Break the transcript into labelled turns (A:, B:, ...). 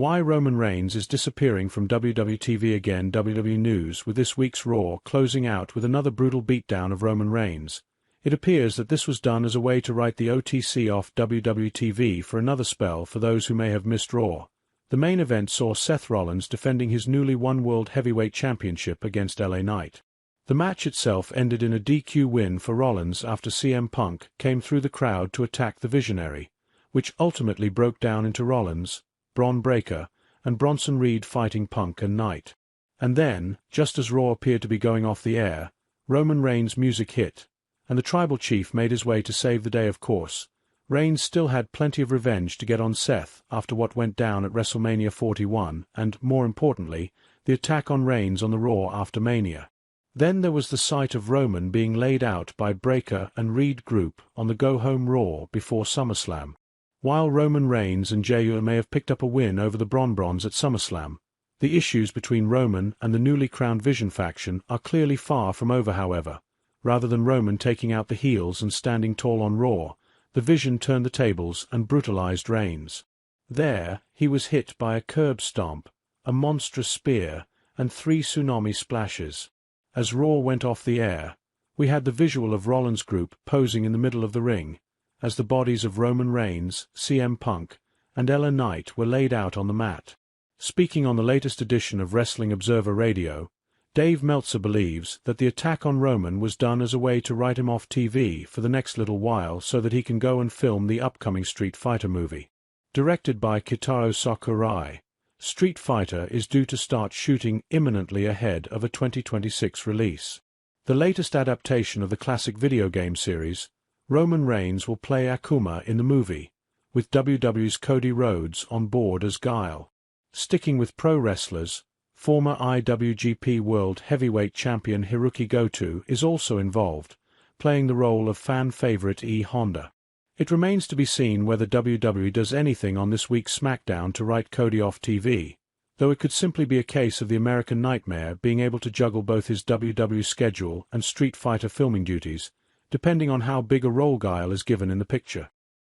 A: Why Roman Reigns is disappearing from WWE TV again. WWE News with this week's Raw closing out with another brutal beatdown of Roman Reigns. It appears that this was done as a way to write the OTC off WWE TV for another spell for those who may have missed Raw. The main event saw Seth Rollins defending his newly won World Heavyweight Championship against LA Knight. The match itself ended in a DQ win for Rollins after CM Punk came through the crowd to attack the Visionary, which ultimately broke down into Rollins, Braun Breaker, and Bronson Reed fighting Punk and Knight. And then, just as Raw appeared to be going off the air, Roman Reigns' music hit, and the Tribal Chief made his way to save the day. Of course, Reigns still had plenty of revenge to get on Seth after what went down at WrestleMania 41 and, more importantly, the attack on Reigns on the Raw after Mania. Then there was the sight of Roman being laid out by Breaker and Reed group on the go-home Raw before SummerSlam. While Roman Reigns and Jey may have picked up a win over the Bronbrons at SummerSlam, the issues between Roman and the newly crowned Vision faction are clearly far from over. However, rather than Roman taking out the heels and standing tall on Raw, the Vision turned the tables and brutalized Reigns. There, he was hit by a curb stomp, a monstrous spear, and 3 tsunami splashes. As Raw went off the air, we had the visual of Rollins' group posing in the middle of the ring, as the bodies of Roman Reigns, CM Punk, and LA Knight were laid out on the mat. Speaking on the latest edition of Wrestling Observer Radio, Dave Meltzer believes that the attack on Roman was done as a way to write him off TV for the next little while so that he can go and film the upcoming Street Fighter movie. Directed by Kitaro Sakurai, Street Fighter is due to start shooting imminently ahead of a 2026 release. The latest adaptation of the classic video game series, Roman Reigns will play Akuma in the movie, with WWE's Cody Rhodes on board as Guile. Sticking with pro wrestlers, former IWGP World Heavyweight Champion Hiroki Goto is also involved, playing the role of fan favorite E. Honda. It remains to be seen whether WWE does anything on this week's SmackDown to write Cody off TV, though it could simply be a case of the American Nightmare being able to juggle both his WWE schedule and Street Fighter filming duties, depending on how big a role Guile is given in the picture.